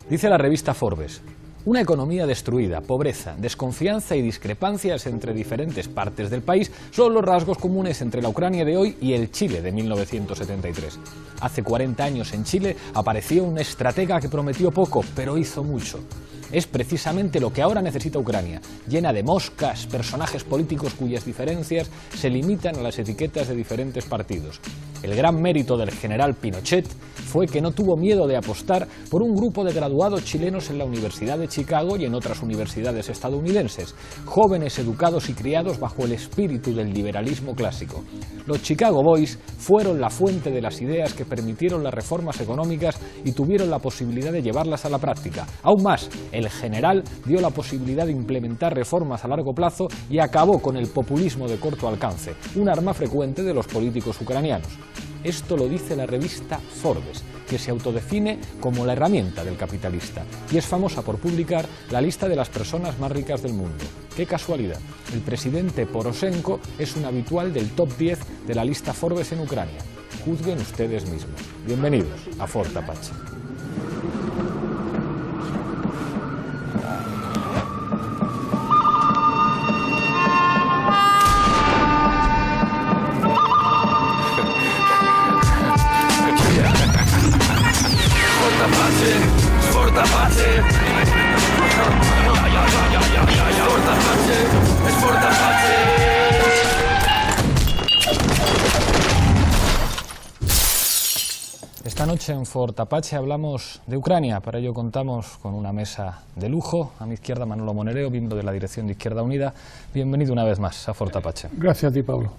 Dice la revista Forbes: una economía destruida, pobreza, desconfianza y discrepancias entre diferentes partes del país son los rasgos comunes entre la Ucrania de hoy y el Chile de 1973. Hace 40 años en Chile apareció un estratega que prometió poco, pero hizo mucho. Es precisamente lo que ahora necesita Ucrania, llena de moscas, personajes políticos cuyas diferencias se limitan a las etiquetas de diferentes partidos. El gran mérito del general Pinochet fue que no tuvo miedo de apostar por un grupo de graduados chilenos en la Universidad de Chicago y en otras universidades estadounidenses, jóvenes educados y criados bajo el espíritu del liberalismo clásico. Los Chicago Boys fueron la fuente de las ideas que permitieron las reformas económicas y tuvieron la posibilidad de llevarlas a la práctica. Aún más, el general dio la posibilidad de implementar reformas a largo plazo y acabó con el populismo de corto alcance, un arma frecuente de los políticos ucranianos. Esto lo dice la revista Forbes, que se autodefine como la herramienta del capitalista y es famosa por publicar la lista de las personas más ricas del mundo. ¡Qué casualidad! El presidente Poroshenko es un habitual del top 10 de la lista Forbes en Ucrania. Juzguen ustedes mismos. Bienvenidos a Fort Apache. Esta noche en Fort Apache hablamos de Ucrania. Para ello contamos con una mesa de lujo. A mi izquierda Manolo Monereo, miembro de la dirección de Izquierda Unida. Bienvenido una vez más a Fort Apache. Gracias a ti, Pablo.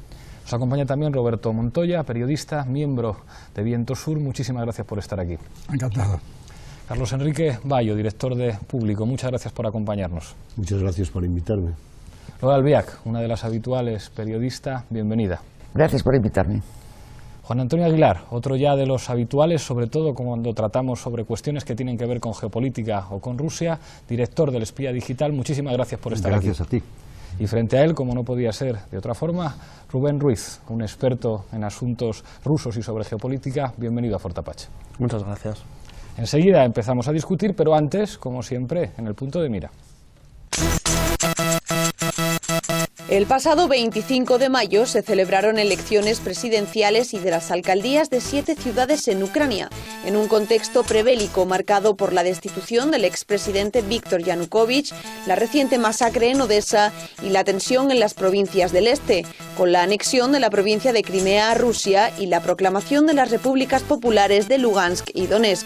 Nos acompaña también Roberto Montoya, periodista, miembro de Viento Sur. Muchísimas gracias por estar aquí. Encantado. Carlos Enrique Bayo, director de Público. Muchas gracias por acompañarnos. Muchas gracias por invitarme. Lola Albiac, una de las habituales, periodista. Bienvenida. Gracias por invitarme. Juan Antonio Aguilar, otro ya de los habituales, sobre todo cuando tratamos sobre cuestiones que tienen que ver con geopolítica o con Rusia, director del Espía Digital. Muchísimas gracias por estar aquí. Gracias a ti. Y frente a él, como no podía ser de otra forma, Rubén Ruiz, un experto en asuntos rusos y sobre geopolítica. Bienvenido a Fort Apache. Muchas gracias. Enseguida empezamos a discutir, pero antes, como siempre, en el punto de mira. El pasado 25 de mayo se celebraron elecciones presidenciales y de las alcaldías de 7 ciudades en Ucrania, en un contexto prebélico marcado por la destitución del expresidente Víktor Yanukovych, la reciente masacre en Odessa y la tensión en las provincias del este, con la anexión de la provincia de Crimea a Rusia y la proclamación de las repúblicas populares de Lugansk y Donetsk.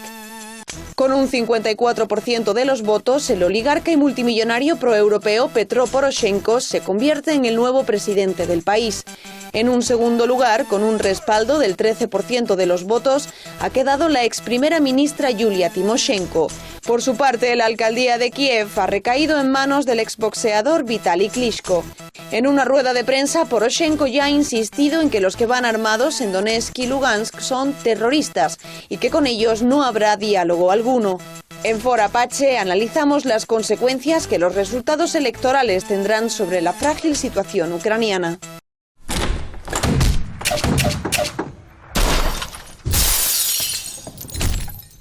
Con un 54% de los votos, el oligarca y multimillonario proeuropeo Petro Poroshenko se convierte en el nuevo presidente del país. En un segundo lugar, con un respaldo del 13% de los votos, ha quedado la ex primera ministra Yulia Timoshenko. Por su parte, la alcaldía de Kiev ha recaído en manos del exboxeador Vitaly Klitschko. En una rueda de prensa, Poroshenko ya ha insistido en que los que van armados en Donetsk y Lugansk son terroristas y que con ellos no habrá diálogo alguno. En Fort Apache analizamos las consecuencias que los resultados electorales tendrán sobre la frágil situación ucraniana.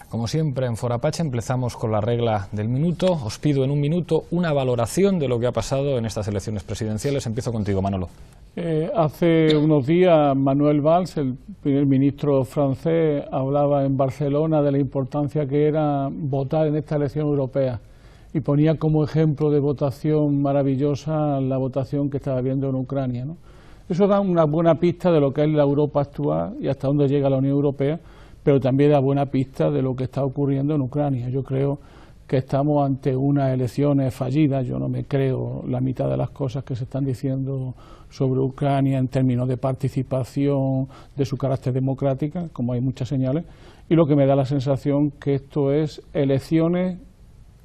Como siempre en Fort Apache empezamos con la regla del minuto. Os pido en un minuto una valoración de lo que ha pasado en estas elecciones presidenciales. Empiezo contigo, Manolo. Hace unos días Manuel Valls, el primer ministro francés, hablaba en Barcelona de la importancia que era votar en esta elección europea y ponía como ejemplo de votación maravillosa la votación que estaba viendo en Ucrania, ¿no? Eso da una buena pista de lo que es la Europa actual y hasta dónde llega la Unión Europea, pero también da buena pista de lo que está ocurriendo en Ucrania. Yo creo que estamos ante unas elecciones fallidas. Yo no me creo la mitad de las cosas que se están diciendo sobre Ucrania en términos de participación, de su carácter democrática, como hay muchas señales, y lo que me da la sensación que esto es elecciones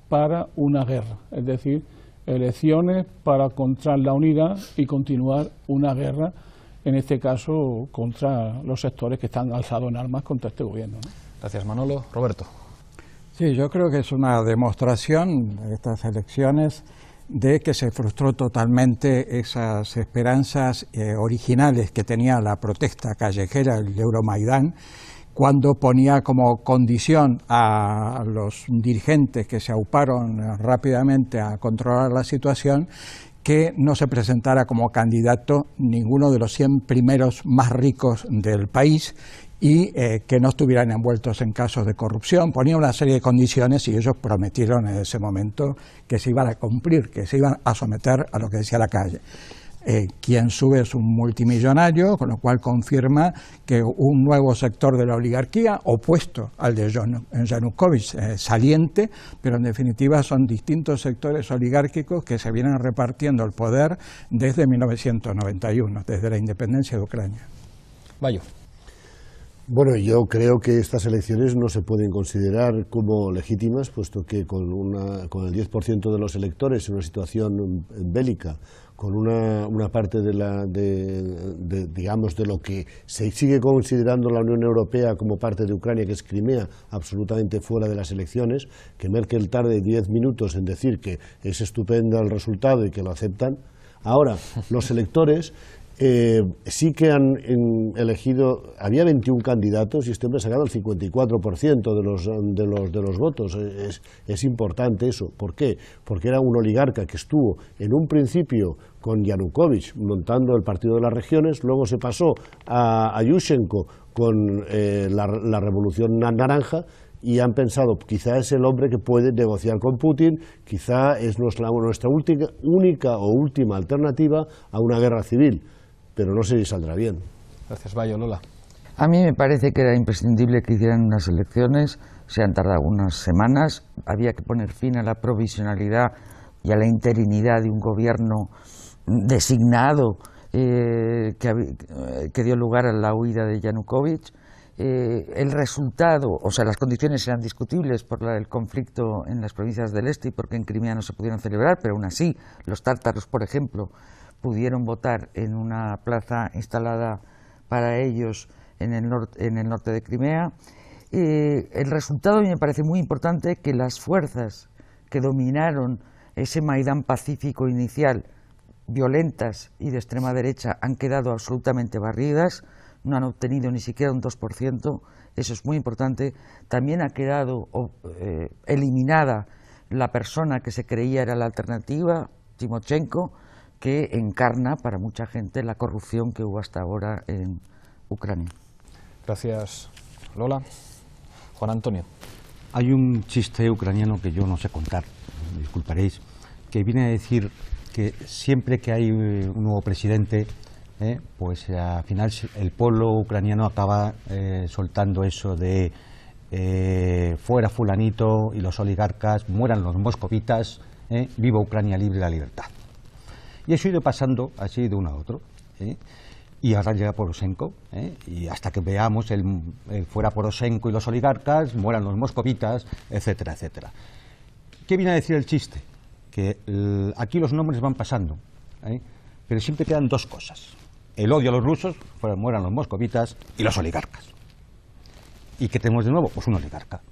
para una guerra, es decir, elecciones para encontrar la unidad y continuar una guerra, en este caso contra los sectores que están alzados en armas contra este gobierno, ¿no? Gracias, Manolo. Roberto. Sí, yo creo que es una demostración de estas elecciones de que se frustró totalmente esas esperanzas originales que tenía la protesta callejera, el Euromaidán, cuando ponía como condición a los dirigentes que se auparon rápidamente a controlar la situación que no se presentara como candidato ninguno de los 100 primeros más ricos del país y que no estuvieran envueltos en casos de corrupción. Ponía una serie de condiciones y ellos prometieron en ese momento que se iban a cumplir, que se iban a someter a lo que decía la calle. Quien sube es un multimillonario, con lo cual confirma que un nuevo sector de la oligarquía, opuesto al de Yanukovych, saliente, pero en definitiva son distintos sectores oligárquicos que se vienen repartiendo el poder desde 1991, desde la independencia de Ucrania. Bayo. Bueno, yo creo que estas elecciones no se pueden considerar como legítimas, puesto que con el 10% de los electores en una situación bélica, con una parte digamos, de lo que se sigue considerando la Unión Europea como parte de Ucrania, que es Crimea, absolutamente fuera de las elecciones, que Merkel tarde 10 minutos en decir que es estupendo el resultado y que lo aceptan. Ahora, los electores sí que han elegido, había 21 candidatos y este hombre ha sacado el 54% de los votos. Es importante eso. ¿Por qué? Porque era un oligarca que estuvo en un principio con Yanukovych montando el Partido de las Regiones, luego se pasó a Yushchenko con la Revolución Naranja, y han pensado, quizá es el hombre que puede negociar con Putin, quizá es nuestra única o última alternativa a una guerra civil, pero no sé si saldrá bien. Gracias, Bayo. Lola. A mí me parece que era imprescindible que hicieran unas elecciones, se han tardado unas semanas, había que poner fin a la provisionalidad y a la interinidad de un gobierno designado que dio lugar a la huida de Yanukovych. El resultado, o sea, las condiciones eran discutibles por el conflicto en las provincias del este y porque en Crimea no se pudieron celebrar, pero aún así los tártaros, por ejemplo, pudieron votar en una plaza instalada para ellos en el norte de Crimea. El resultado a mí me parece muy importante, que las fuerzas que dominaron ese Maidán pacífico inicial, violentas y de extrema derecha, han quedado absolutamente barridas, no han obtenido ni siquiera un 2%, eso es muy importante. También ha quedado eliminada la persona que se creía era la alternativa, Timoshenko, que encarna para mucha gente la corrupción que hubo hasta ahora en Ucrania. Gracias, Lola. Juan Antonio. Hay un chiste ucraniano que yo no sé contar, me disculparéis, que viene a decir que siempre que hay un nuevo presidente, pues al final el pueblo ucraniano acaba soltando eso de fuera fulanito y los oligarcas, mueran los moscovitas, viva Ucrania libre, la libertad. Y eso ha ido pasando así de uno a otro, y ahora llega Poroshenko, y hasta que veamos el fuera Poroshenko y los oligarcas, mueran los moscovitas, etcétera, etcétera. ¿Qué viene a decir el chiste? Que aquí los nombres van pasando, pero siempre quedan dos cosas: el odio a los rusos, mueran los moscovitas, y los oligarcas. ¿Y qué tenemos de nuevo? Pues un oligarca.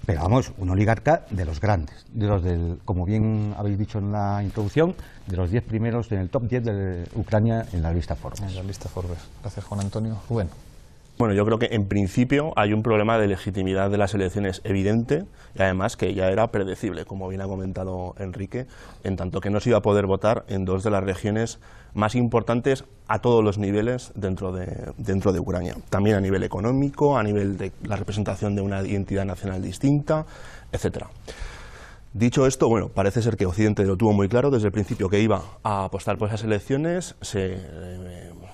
Pero vamos, un oligarca de los grandes, de los como bien habéis dicho en la introducción, de los 10 primeros en el top 10 de Ucrania en la lista Forbes. En la lista Forbes. Gracias, Juan Antonio. Rubén. Bueno, yo creo que en principio hay un problema de legitimidad de las elecciones evidente, y además que ya era predecible, como bien ha comentado Enrique, en tanto que no se iba a poder votar en dos de las regiones más importantes a todos los niveles dentro de Ucrania. También a nivel económico, a nivel de la representación de una identidad nacional distinta, etcétera. Dicho esto, bueno, parece ser que Occidente lo tuvo muy claro desde el principio, que iba a apostar por esas elecciones. Se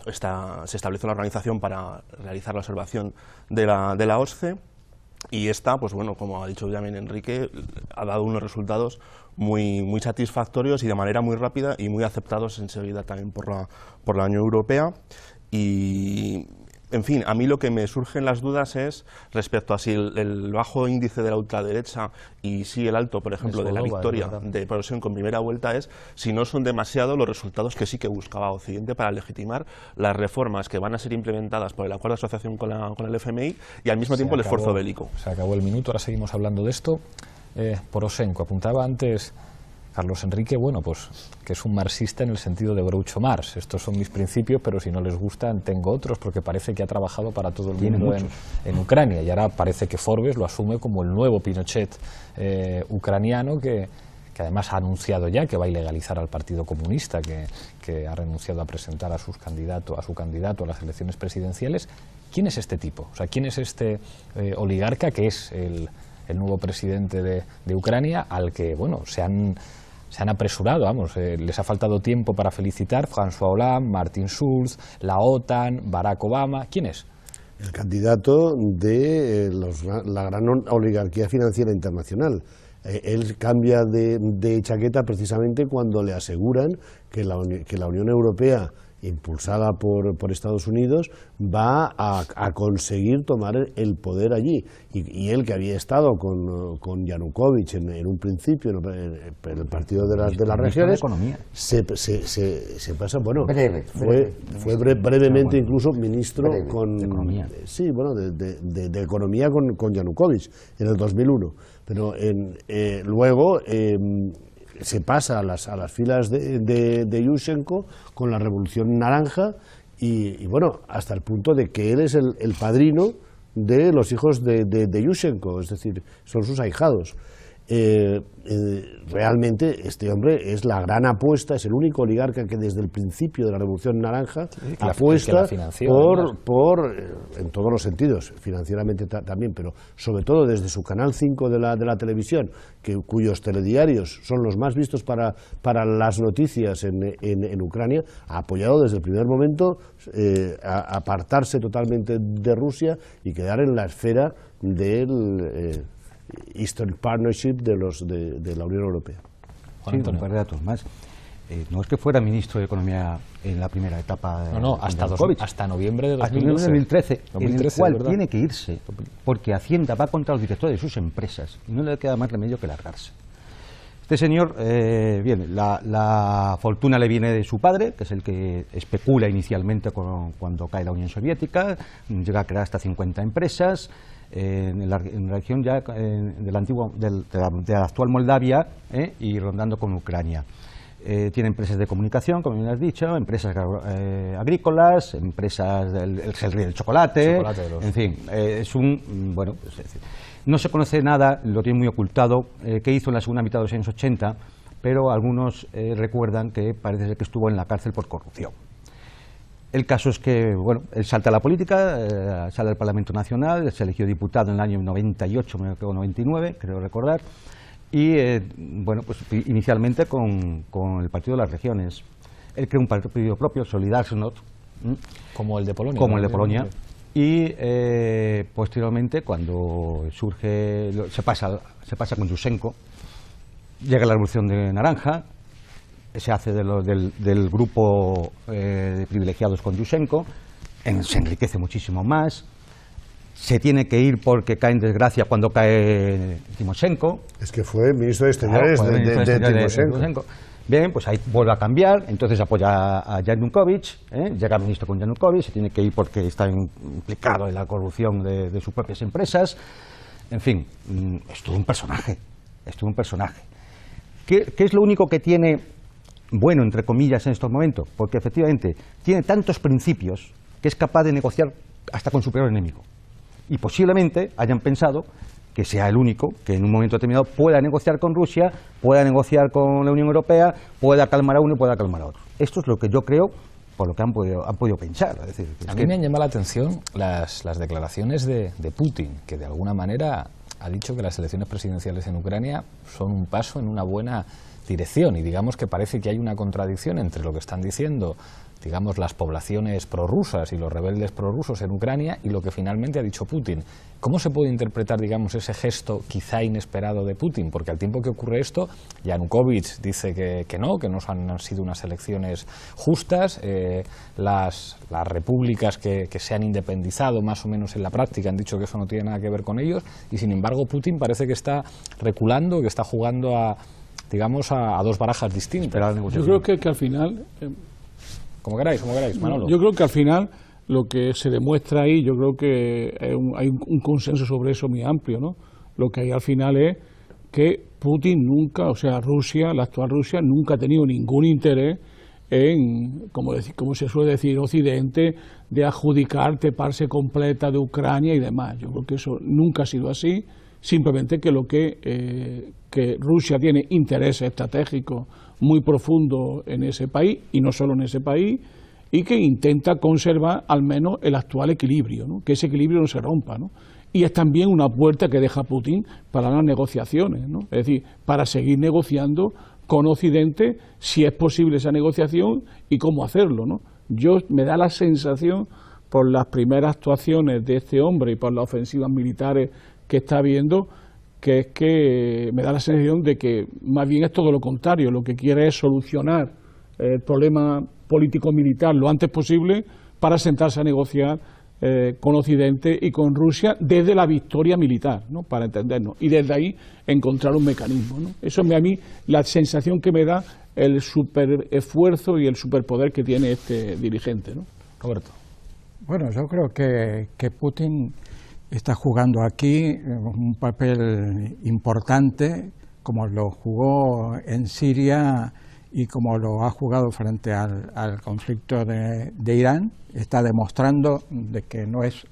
estableció la organización para realizar la observación de la OSCE, y esta, pues bueno, como ha dicho también Enrique, ha dado unos resultados muy satisfactorios y de manera muy rápida y muy aceptados enseguida también por la Unión Europea. Y en fin, a mí lo que me surgen las dudas es respecto a si el bajo índice de la ultraderecha y si el alto, por ejemplo, de la victoria de Poroshenko en primera vuelta, es si no son demasiado los resultados que sí que buscaba Occidente para legitimar las reformas que van a ser implementadas por el acuerdo de asociación con el FMI y al mismo tiempo el esfuerzo bélico. Se acabó el minuto, ahora seguimos hablando de esto. Poroshenko, apuntaba antes Carlos Enrique, bueno, pues que es un marxista en el sentido de Groucho Marx. Estos son mis principios, pero si no les gustan, tengo otros, porque parece que ha trabajado para todo el mundo en Ucrania. Y ahora parece que Forbes lo asume como el nuevo Pinochet ucraniano, que además ha anunciado ya que va a ilegalizar al Partido Comunista, que ha renunciado a presentar a su candidato a las elecciones presidenciales. ¿Quién es este tipo? O sea, ¿quién es este oligarca que es el nuevo presidente de Ucrania, al que, bueno, se han apresurado, vamos, les ha faltado tiempo para felicitar François Hollande, Martin Schulz, la OTAN, Barack Obama? ¿Quién es? El candidato de la gran oligarquía financiera internacional. Él cambia de chaqueta precisamente cuando le aseguran que la Unión Europea, impulsada por Estados Unidos, va a conseguir tomar el poder allí. Y él, que había estado con Yanukovych en un principio en el partido de las regiones, se pasa, bueno, fue brevemente incluso ministro de Economía. Sí, bueno, de Economía con Yanukovych en el 2001. Pero luego se pasa a las filas de Yushchenko con la Revolución Naranja y bueno, hasta el punto de que él es el padrino de los hijos de Yushchenko, es decir, son sus ahijados. Realmente este hombre es la gran apuesta, es el único oligarca que desde el principio de la Revolución Naranja apuesta por en todos los sentidos, financieramente también, pero sobre todo desde su canal 5 de la televisión, cuyos telediarios son los más vistos para las noticias en Ucrania, ha apoyado desde el primer momento a apartarse totalmente de Rusia y quedar en la esfera del Eastern Partnership de la Unión Europea. Sí, un par de datos más. No es que fuera ministro de Economía en la primera etapa hasta noviembre de 2013, en el cual ¿verdad? Tiene que irse, porque Hacienda va contra los directores de sus empresas y no le queda más remedio que largarse. Este señor, bien, la fortuna le viene de su padre, que es el que especula inicialmente cuando cae la Unión Soviética, llega a crear hasta 50 empresas, en la región ya de la actual Moldavia y rondando con Ucrania. Tiene empresas de comunicación, como bien has dicho, empresas agrícolas, empresas del chocolate, en fin, es un, bueno, es decir, no se conoce nada, lo tiene muy ocultado, qué hizo en la segunda mitad de los años 80, pero algunos recuerdan que parece ser que estuvo en la cárcel por corrupción. El caso es que, bueno, él salta a la política, sale al Parlamento Nacional, se eligió diputado en el año 98 o 99, creo recordar, y, bueno, pues inicialmente con el Partido de las Regiones. Él creó un partido propio, Solidarność, como el de Polonia. Como el de Polonia. Y posteriormente, cuando surge, se pasa con Yushchenko, llega la Revolución de Naranja, se hace del grupo de privilegiados con Yushchenko, se enriquece muchísimo más, se tiene que ir porque cae en desgracia cuando cae Timoshenko. Es que fue ministro de Exteriores de Timoshenko. Bien, pues ahí vuelve a cambiar, entonces apoya a Yanukovych, llega ministro con Yanukovych, se tiene que ir porque está implicado en la corrupción de sus propias empresas. En fin, es todo un personaje, ¿Qué es lo único que tiene bueno, entre comillas, en estos momentos? Porque efectivamente tiene tantos principios que es capaz de negociar hasta con su peor enemigo. Y posiblemente hayan pensado que sea el único que en un momento determinado pueda negociar con Rusia, pueda negociar con la Unión Europea, pueda calmar a uno y pueda calmar a otro. Esto es lo que yo creo, por lo que han podido pensar. Es decir, a mí me han llamado la atención las declaraciones de Putin, que de alguna manera ha dicho que las elecciones presidenciales en Ucrania son un paso en una buena dirección, y digamos que parece que hay una contradicción entre lo que están diciendo, digamos, las poblaciones prorrusas y los rebeldes prorrusos en Ucrania y lo que finalmente ha dicho Putin. ¿Cómo se puede interpretar, digamos, ese gesto quizá inesperado de Putin? Porque al tiempo que ocurre esto, Yanukovych dice que no han sido unas elecciones justas, las repúblicas que se han independizado más o menos en la práctica han dicho que eso no tiene nada que ver con ellos, y sin embargo Putin parece que está reculando, que está jugando a dos barajas distintas. Yo creo que al final... Como queráis, Manolo. Yo creo que al final lo que se demuestra ahí, yo creo que hay un consenso sobre eso muy amplio, ¿no? Lo que hay al final es que Putin nunca, o sea, Rusia, la actual Rusia, nunca ha tenido ningún interés en, como se suele decir, Occidente, de adjudicar parte completa de Ucrania y demás. Yo creo que eso nunca ha sido así, simplemente que Rusia tiene intereses estratégicos muy profundos en ese país, y no solo en ese país, y que intenta conservar al menos el actual equilibrio, ¿no? Que ese equilibrio no se rompa, ¿no? Y es también una puerta que deja Putin para las negociaciones, ¿no? Es decir, para seguir negociando con Occidente, si es posible esa negociación y cómo hacerlo, ¿no? Me da la sensación, por las primeras actuaciones de este hombre y por las ofensivas militares que está viendo, que me da la sensación de que más bien es todo lo contrario, lo que quiere es solucionar el problema político-militar lo antes posible para sentarse a negociar con Occidente y con Rusia desde la victoria militar, ¿no? Para entendernos, y desde ahí encontrar un mecanismo, ¿no? Eso es a mí la sensación que me da el superesfuerzo y el superpoder que tiene este dirigente, ¿no? Roberto. Bueno, yo creo que Putin está jugando aquí un papel importante, como lo jugó en Siria y como lo ha jugado frente al conflicto de Irán. Está demostrando de que no es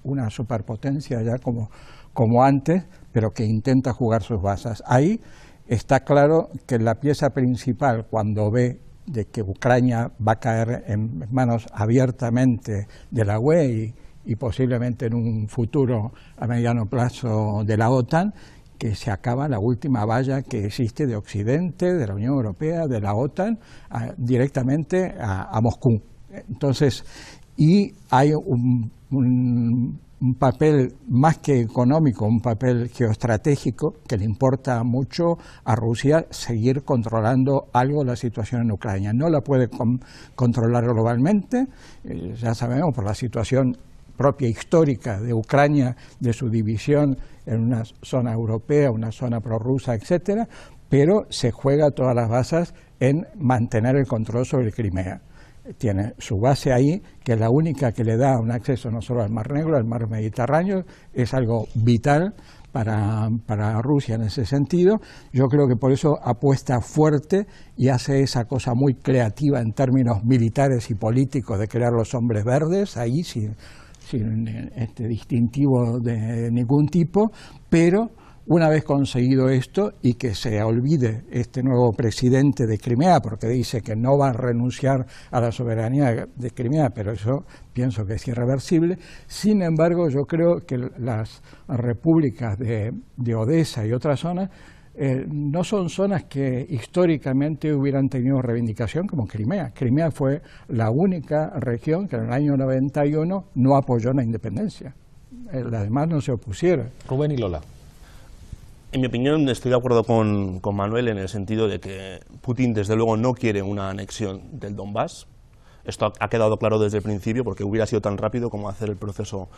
una superpotencia ya como antes, pero que intenta jugar sus bazas. Ahí está claro que la pieza principal, cuando ve de que Ucrania va a caer en manos abiertamente de la UE y posiblemente en un futuro a mediano plazo de la OTAN, que se acaba la última valla que existe de Occidente, de la Unión Europea, de la OTAN, directamente a Moscú. Entonces, y hay un papel más que económico, un papel geoestratégico que le importa mucho a Rusia seguir controlando algo la situación en Ucrania. No la puede controlar globalmente, ya sabemos por la situación propia histórica de Ucrania, de su división en una zona europea, una zona prorrusa, etcétera, pero se juega todas las bases en mantener el control sobre Crimea. Tiene su base ahí, que es la única que le da un acceso no solo al Mar Negro, al Mar Mediterráneo, es algo vital para Rusia en ese sentido. Yo creo que por eso apuesta fuerte y hace esa cosa muy creativa en términos militares y políticos de crear los hombres verdes, ahí sin distintivo de ningún tipo, pero una vez conseguido esto, y que se olvide este nuevo presidente de Crimea, porque dice que no va a renunciar a la soberanía de Crimea, pero eso pienso que es irreversible. Sin embargo, yo creo que las repúblicas de Odessa y otras zonas no son zonas que históricamente hubieran tenido reivindicación como Crimea. Crimea fue la única región que en el año 91 no apoyó la independencia. Las demás no se opusieron. Rubén y Lola. En mi opinión, estoy de acuerdo con Manuel en el sentido de que Putin, desde luego, no quiere una anexión del Donbass. Esto ha quedado claro desde el principio, porque hubiera sido tan rápido como hacer el proceso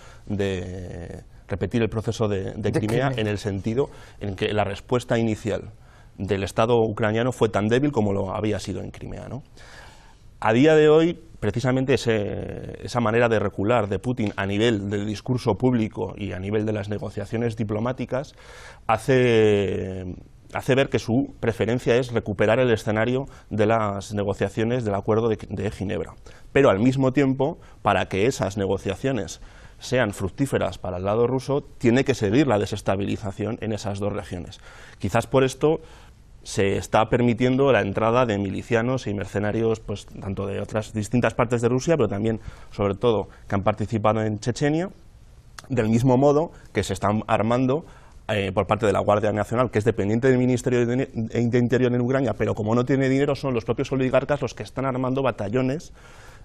repetir el proceso de Crimea, en el sentido en que la respuesta inicial del Estado ucraniano fue tan débil como lo había sido en Crimea, ¿no? A día de hoy, precisamente esa manera de recular de Putin a nivel del discurso público y a nivel de las negociaciones diplomáticas hace ver que su preferencia es recuperar el escenario de las negociaciones del Acuerdo de Ginebra. Pero al mismo tiempo, para que esas negociaciones sean fructíferas para el lado ruso, tiene que seguir la desestabilización en esas dos regiones. Quizás por esto se está permitiendo la entrada de milicianos y mercenarios, pues tanto de otras distintas partes de Rusia, pero también, sobre todo, que han participado en Chechenia, del mismo modo que se están armando por parte de la Guardia Nacional, que es dependiente del Ministerio de Interior en Ucrania, pero como no tiene dinero, son los propios oligarcas los que están armando batallones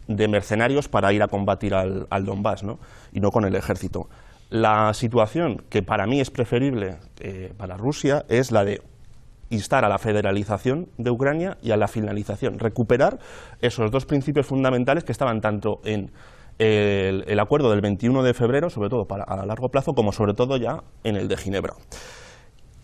de mercenarios para ir a combatir al Donbass, ¿no? Y no con el ejército. La situación que para mí es preferible para Rusia es la de instar a la federalización de Ucrania y a la finalización, recuperar esos dos principios fundamentales que estaban tanto en el acuerdo del 21 de febrero, sobre todo a largo plazo, como sobre todo ya en el de Ginebra.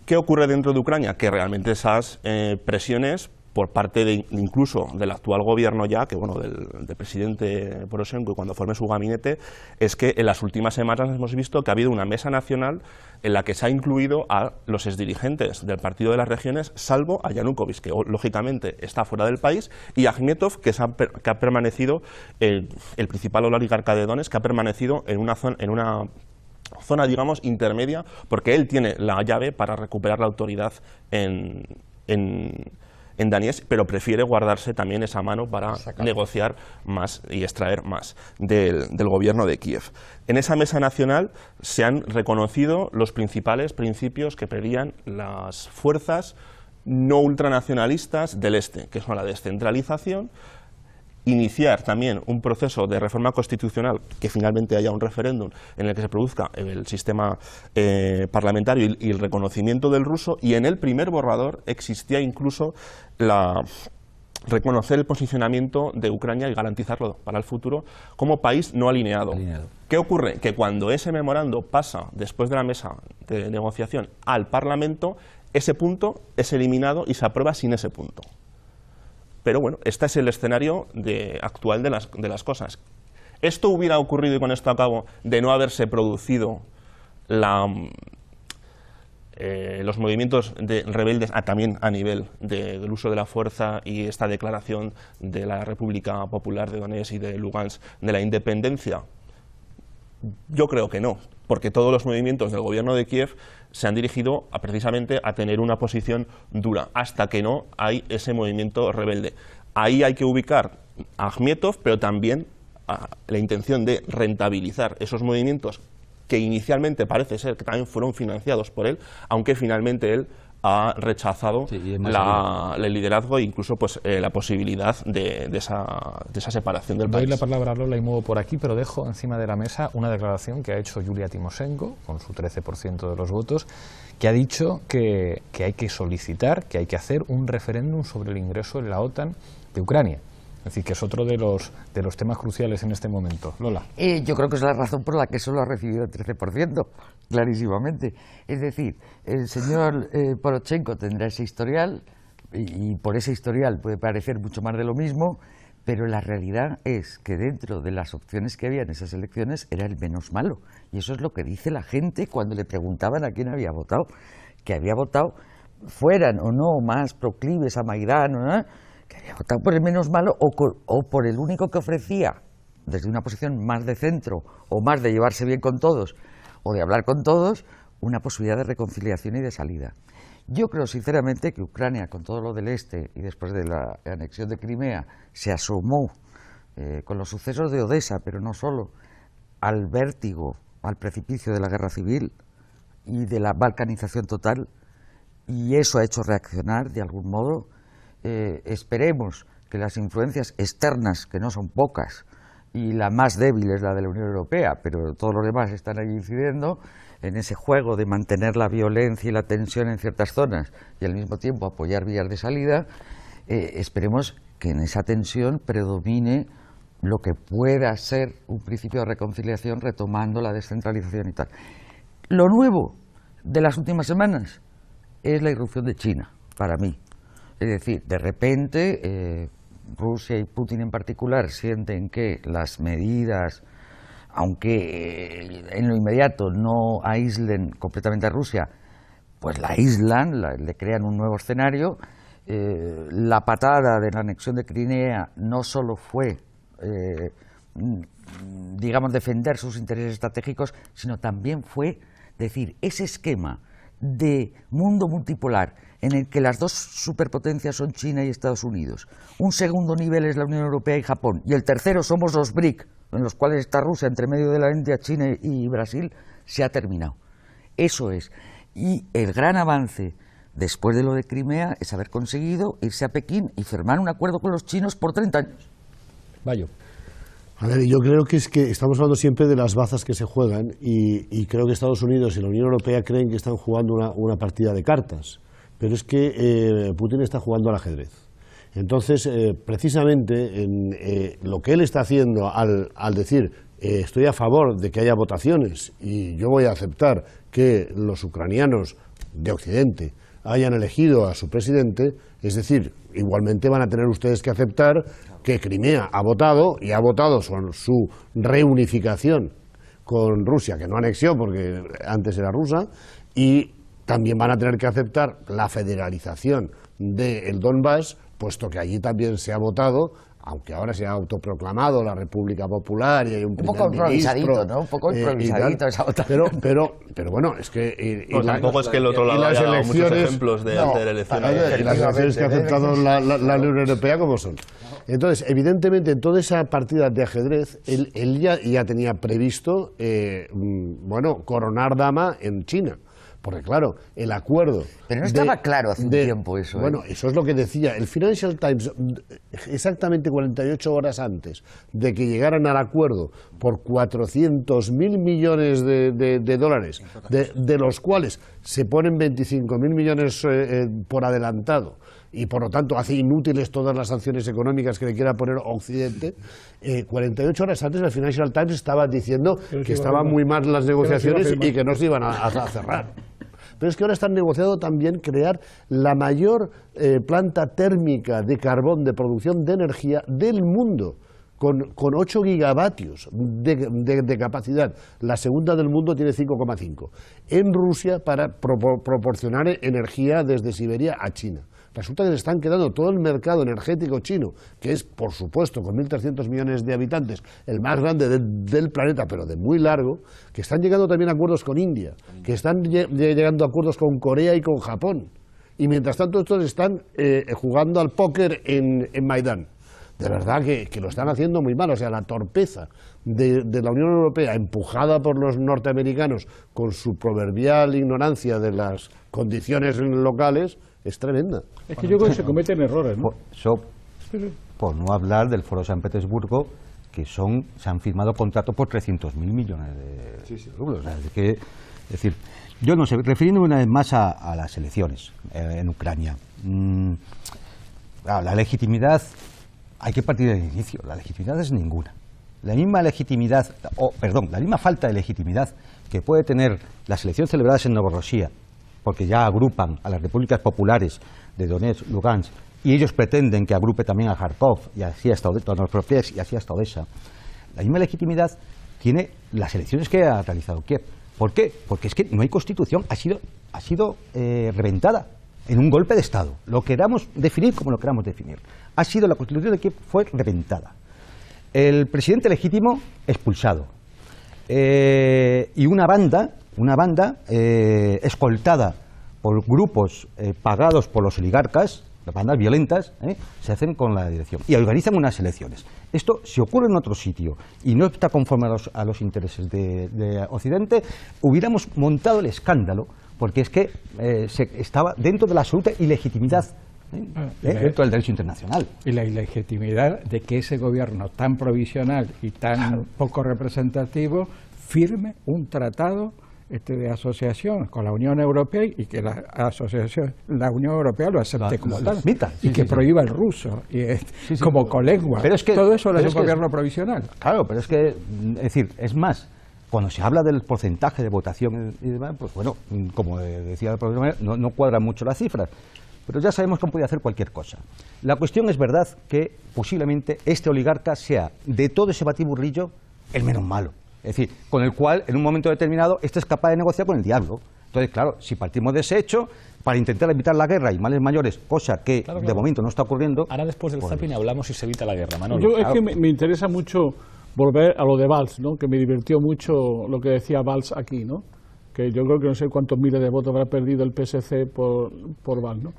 ¿Qué ocurre dentro de Ucrania? Que realmente esas presiones por parte incluso del actual gobierno ya, que bueno, del presidente Poroshenko, cuando forme su gabinete, es que en las últimas semanas hemos visto que ha habido una mesa nacional en la que se ha incluido a los exdirigentes del Partido de las Regiones, salvo a Yanukovych, que lógicamente está fuera del país, y a Akhmetov, que ha permanecido, el principal oligarca de Donetsk, que ha permanecido en una zona, digamos, intermedia, porque él tiene la llave para recuperar la autoridad en Donetsk, pero prefiere guardarse también esa mano para negociar más y extraer más del gobierno de Kiev. En esa mesa nacional se han reconocido los principales principios que pedían las fuerzas no ultranacionalistas del este, que son la descentralización, iniciar también un proceso de reforma constitucional, que finalmente haya un referéndum en el que se produzca el sistema parlamentario y el reconocimiento del ruso, y en el primer borrador existía incluso reconocer el posicionamiento de Ucrania y garantizarlo para el futuro como país no alineado. ¿Qué ocurre? Que cuando ese memorando pasa después de la mesa de negociación al Parlamento, ese punto es eliminado y se aprueba sin ese punto. Pero bueno, este es el escenario actual de las cosas. ¿Esto hubiera ocurrido, y con esto acabo, de no haberse producido los movimientos rebeldes también a nivel del uso de la fuerza y esta declaración de la República Popular de Donetsk y de Lugansk de la independencia? Yo creo que no, porque todos los movimientos del gobierno de Kiev se han dirigido precisamente a tener una posición dura, hasta que no hay ese movimiento rebelde. Ahí hay que ubicar a Akhmetov, pero también la intención de rentabilizar esos movimientos que inicialmente parece ser que también fueron financiados por él, aunque finalmente él ha rechazado el liderazgo e incluso pues, la posibilidad de esa separación del país. Doy la palabra a Lola y muevo por aquí, pero dejo encima de la mesa una declaración que ha hecho Yulia Tymoshenko, con su 13% de los votos, que ha dicho que hay que solicitar, que hay que hacer un referéndum sobre el ingreso en la OTAN de Ucrania. Es decir, que es otro de los temas cruciales en este momento. Lola. Yo creo que es la razón por la que solo ha recibido el 13%, clarísimamente. Es decir, el señor Poroshenko tendrá ese historial, y por ese historial puede parecer mucho más de lo mismo, pero la realidad es que dentro de las opciones que había en esas elecciones era el menos malo. Y eso es lo que dice la gente cuando le preguntaban a quién había votado. Que había votado, fueran o no más proclives a Maidán, ¿no? Que había votado por el menos malo o por el único que ofrecía, desde una posición más de centro o más de llevarse bien con todos o de hablar con todos, una posibilidad de reconciliación y de salida. Yo creo sinceramente que Ucrania, con todo lo del este y después de la anexión de Crimea, se asomó con los sucesos de Odessa, pero no solo, al vértigo, al precipicio de la guerra civil y de la balcanización total, y eso ha hecho reaccionar de algún modo. Esperemos que las influencias externas, que no son pocas, y la más débil es la de la Unión Europea, pero todos los demás están ahí incidiendo en ese juego de mantener la violencia y la tensión en ciertas zonas y al mismo tiempo apoyar vías de salida. Esperemos que en esa tensión predomine lo que pueda ser un principio de reconciliación, retomando la descentralización y tal. Lo nuevo de las últimas semanas es la irrupción de China, para mí. Es decir, de repente Rusia y Putin en particular sienten que las medidas, aunque en lo inmediato no aíslen completamente a Rusia, pues la aíslan, le crean un nuevo escenario. La patada de la anexión de Crimea no solo fue, digamos, defender sus intereses estratégicos, sino también fue decir, ese esquema de mundo multipolar en el que las dos superpotencias son China y Estados Unidos, un segundo nivel es la Unión Europea y Japón, y el tercero somos los BRIC, en los cuales está Rusia entre medio de la India, China y Brasil, se ha terminado. Eso es. Y el gran avance después de lo de Crimea es haber conseguido irse a Pekín y firmar un acuerdo con los chinos por 30 años. Bayo. A ver, yo creo que es que estamos hablando siempre de las bazas que se juegan y creo que Estados Unidos y la Unión Europea creen que están jugando una partida de cartas, pero es que Putin está jugando al ajedrez. Entonces, precisamente lo que él está haciendo al decir estoy a favor de que haya votaciones y yo voy a aceptar que los ucranianos de Occidente hayan elegido a su presidente, es decir, igualmente van a tener ustedes que aceptar que Crimea ha votado, y ha votado su reunificación con Rusia, que no anexió porque antes era rusa, y también van a tener que aceptar la federalización del Donbass, puesto que allí también se ha votado, aunque ahora se ha autoproclamado la República Popular y hay un poco improvisadito, ¿no? Un poco improvisadito esa votación. Pero bueno, es que... tampoco es que el otro lado haya dado muchos ejemplos de hacer elecciones. Y las elecciones que ha aceptado la Unión Europea, ¿cómo son? Entonces, evidentemente, en toda esa partida de ajedrez, él ya tenía previsto, coronar dama en China. Porque claro, el acuerdo... Pero no estaba claro hace un tiempo eso. Bueno, eso es lo que decía. El Financial Times, exactamente 48 horas antes de que llegaran al acuerdo por 400.000 millones de dólares, de los cuales se ponen 25.000 millones por adelantado, y por lo tanto hace inútiles todas las sanciones económicas que le quiera poner Occidente, 48 horas antes el Financial Times estaba diciendo que estaban muy mal las negociaciones y que no se iban a cerrar. Pero es que ahora están negociando también crear la mayor planta térmica de carbón de producción de energía del mundo, con 8 gigavatios de capacidad. La segunda del mundo tiene 5,5. En Rusia, para proporcionar energía desde Siberia a China. Resulta que se están quedando todo el mercado energético chino, que es, por supuesto, con 1.300 millones de habitantes, el más grande del planeta, pero de muy largo, que están llegando también a acuerdos con India, que están llegando a acuerdos con Corea y con Japón. Y mientras tanto estos están jugando al póker en Maidán. De verdad que lo están haciendo muy mal. O sea, la torpeza de la Unión Europea, empujada por los norteamericanos con su proverbial ignorancia de las condiciones locales, es tremenda. Es que yo creo que se cometen errores, ¿no? Por no hablar del Foro de San Petersburgo, que se han firmado contratos por 300.000 millones de rublos. O sea, es decir, yo no sé, refiriéndome una vez más a las elecciones en Ucrania. La legitimidad, hay que partir del inicio, la legitimidad es ninguna. La misma falta de legitimidad que puede tener las elecciones celebradas en Novorossiya, porque ya agrupan a las repúblicas populares de Donetsk, Lugansk, y ellos pretenden que agrupe también a Kharkov y así hasta Odessa. La misma legitimidad tiene las elecciones que ha realizado Kiev. ¿Por qué? Porque es que no hay constitución, ha sido reventada en un golpe de Estado. Lo queramos definir como lo queramos definir. La constitución de Kiev fue reventada. El presidente legítimo expulsado. Y una banda escoltada por grupos pagados por los oligarcas, las bandas violentas, se hacen con la dirección y organizan unas elecciones. Esto, si ocurre en otro sitio y no está conforme a los intereses de Occidente, hubiéramos montado el escándalo, porque es que estaba dentro de la absoluta ilegitimidad, dentro del derecho internacional. Y la ilegitimidad de que ese gobierno tan provisional y tan poco representativo firme un tratado de asociación con la Unión Europea y que la Unión Europea lo acepte como tal y que prohíba el ruso como colengua. Pero es que, todo eso lo es un gobierno provisional. Claro, pero es más, cuando se habla del porcentaje de votación y demás, pues bueno, como decía el profesor, no cuadran mucho las cifras, pero ya sabemos que puede hacer cualquier cosa. La cuestión es verdad que posiblemente este oligarca sea, de todo ese batiburrillo, el menos malo. Es decir, con el cual, en un momento determinado, este es capaz de negociar con el diablo. Entonces, claro, si partimos de ese hecho, para intentar evitar la guerra y males mayores, cosa que de momento no está ocurriendo... Ahora, después del zapping, hablamos si se evita la guerra, Manolo. Es que me interesa mucho volver a lo de Valls, ¿no? Que me divirtió mucho lo que decía Valls aquí, ¿no? Que yo creo que no sé cuántos miles de votos habrá perdido el PSC por Valls, ¿no?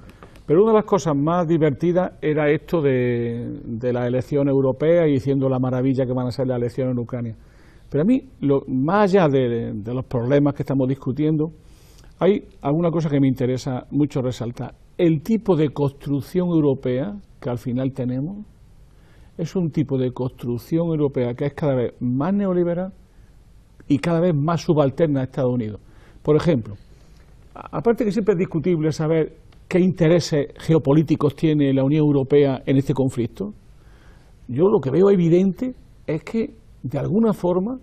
Pero una de las cosas más divertidas era esto de la elección europea y diciendo la maravilla que van a ser las elecciones en Ucrania. Pero a mí, más allá de los problemas que estamos discutiendo, hay alguna cosa que me interesa mucho resaltar. El tipo de construcción europea que al final tenemos es un tipo de construcción europea que es cada vez más neoliberal y cada vez más subalterna a Estados Unidos. Por ejemplo, aparte que siempre es discutible saber qué intereses geopolíticos tiene la Unión Europea en este conflicto, yo lo que veo evidente es que de alguna forma,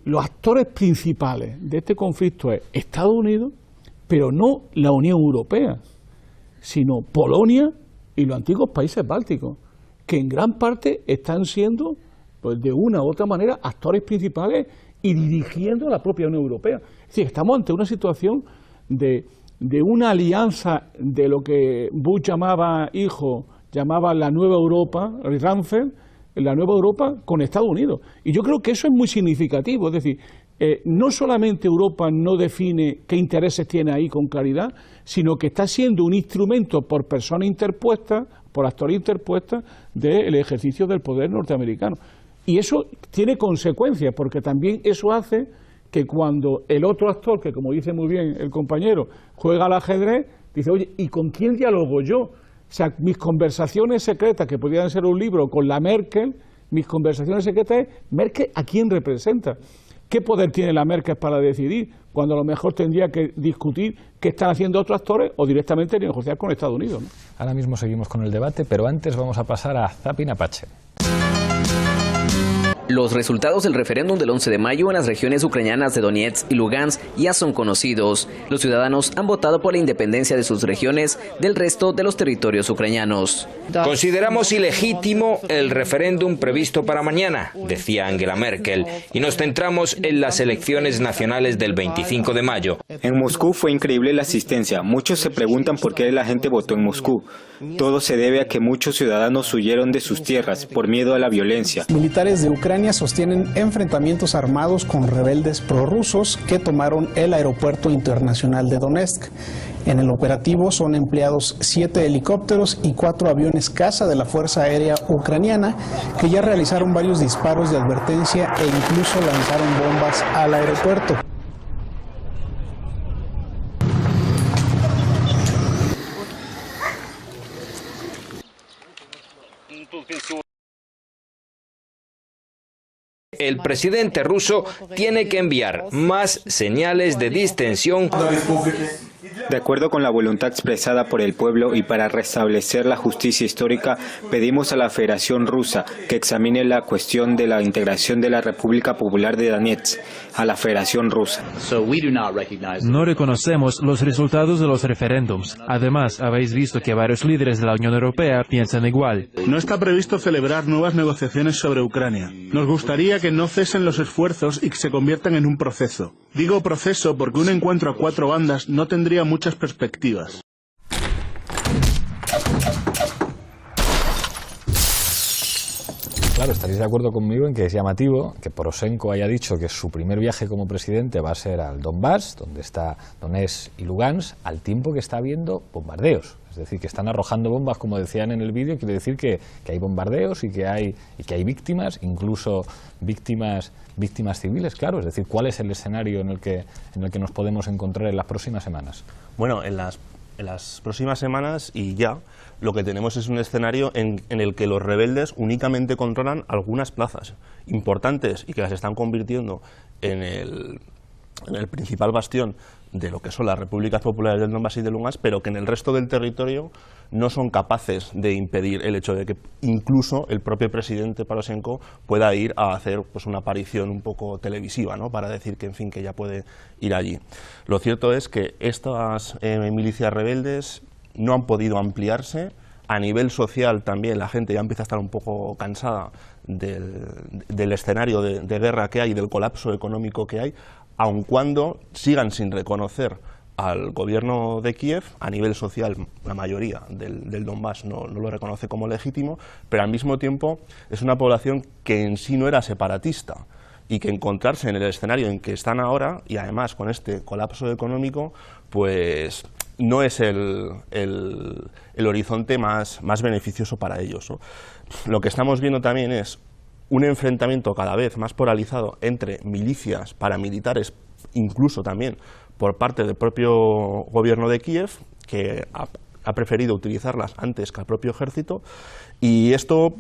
los actores principales de este conflicto es Estados Unidos pero no la Unión Europea, sino Polonia y los antiguos países bálticos, que en gran parte están siendo, pues de una u otra manera, actores principales y dirigiendo la propia Unión Europea. Es decir, estamos ante una situación de una alianza de lo que Bush llamaba la nueva Europa, Rumsfeld, la nueva Europa con Estados Unidos. Y yo creo que eso es muy significativo, es decir, no solamente Europa no define qué intereses tiene ahí con claridad, sino que está siendo un instrumento por personas interpuestas, por actores interpuestas, del ejercicio del poder norteamericano. Y eso tiene consecuencias, porque también eso hace que cuando el otro actor, que como dice muy bien el compañero, juega al ajedrez, dice, oye, ¿y con quién dialogo yo? O sea, mis conversaciones secretas, que podrían ser un libro con la Merkel, mis conversaciones secretas es, ¿Merkel a quién representa? ¿Qué poder tiene la Merkel para decidir? Cuando a lo mejor tendría que discutir qué están haciendo otros actores o directamente negociar con Estados Unidos, ¿no? Ahora mismo seguimos con el debate, pero antes vamos a pasar a Zapping Apache. Los resultados del referéndum del 11 de mayo en las regiones ucranianas de Donetsk y Lugansk ya son conocidos. Los ciudadanos han votado por la independencia de sus regiones del resto de los territorios ucranianos. Consideramos ilegítimo el referéndum previsto para mañana, decía Angela Merkel, y nos centramos en las elecciones nacionales del 25 de mayo. En Moscú fue increíble la asistencia. Muchos se preguntan por qué la gente votó en Moscú. Todo se debe a que muchos ciudadanos huyeron de sus tierras por miedo a la violencia. Militares de Ucrania sostienen enfrentamientos armados con rebeldes prorrusos que tomaron el aeropuerto internacional de Donetsk. En el operativo son empleados 7 helicópteros y 4 aviones caza de la Fuerza Aérea Ucraniana, que ya realizaron varios disparos de advertencia e incluso lanzaron bombas al aeropuerto. El presidente ruso tiene que enviar más señales de distensión. De acuerdo con la voluntad expresada por el pueblo y para restablecer la justicia histórica, pedimos a la Federación Rusa que examine la cuestión de la integración de la República Popular de Donetsk a la Federación Rusa. No reconocemos los resultados de los referéndums. Además, habéis visto que varios líderes de la Unión Europea piensan igual. No está previsto celebrar nuevas negociaciones sobre Ucrania. Nos gustaría que no cesen los esfuerzos y que se conviertan en un proceso. Digo proceso porque un encuentro a 4 bandas no tendría muchas perspectivas. Claro, estaréis de acuerdo conmigo en que es llamativo que Poroshenko haya dicho que su primer viaje como presidente va a ser al Donbass, donde está Donetsk y Lugansk, al tiempo que está habiendo bombardeos. Es decir, que están arrojando bombas, como decían en el vídeo, quiere decir que hay bombardeos y que hay víctimas, incluso víctimas civiles, claro. Es decir, ¿cuál es el escenario en el que nos podemos encontrar en las próximas semanas? Bueno, en las próximas semanas y ya lo que tenemos es un escenario en el que los rebeldes únicamente controlan algunas plazas importantes y que las están convirtiendo en el principal bastión de lo que son las repúblicas populares del Donbass y de Lugansk, pero que en el resto del territorio no son capaces de impedir el hecho de que incluso el propio presidente Poroshenko pueda ir a hacer pues una aparición un poco televisiva, ¿no?, para decir que en fin que ya puede ir allí. Lo cierto es que estas milicias rebeldes no han podido ampliarse. A nivel social también la gente ya empieza a estar un poco cansada del escenario de guerra que hay, del colapso económico que hay, aun cuando sigan sin reconocer al gobierno de Kiev. A nivel social la mayoría del Donbass no lo reconoce como legítimo, pero al mismo tiempo es una población que en sí no era separatista y que encontrarse en el escenario en que están ahora, y además con este colapso económico, pues no es el horizonte más beneficioso para ellos, ¿no? Lo que estamos viendo también es un enfrentamiento cada vez más polarizado entre milicias, paramilitares, incluso también por parte del propio gobierno de Kiev, que ha preferido utilizarlas antes que al propio ejército, y esto,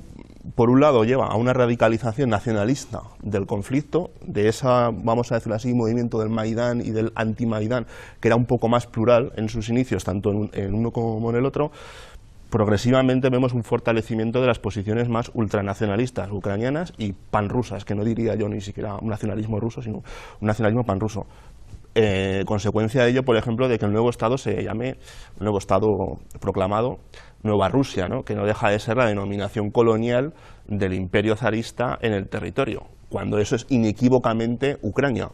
por un lado, lleva a una radicalización nacionalista del conflicto, de esa, vamos a decirlo así, movimiento del Maidán y del anti-Maidán, que era un poco más plural en sus inicios, tanto en uno como en el otro. Progresivamente vemos un fortalecimiento de las posiciones más ultranacionalistas ucranianas y panrusas, que no diría yo ni siquiera un nacionalismo ruso, sino un nacionalismo panruso. consecuencia de ello, por ejemplo, de que el nuevo Estado se llame, el nuevo Estado proclamado, Nueva Rusia, ¿no? Que no deja de ser la denominación colonial del imperio zarista en el territorio, cuando eso es inequívocamente Ucrania.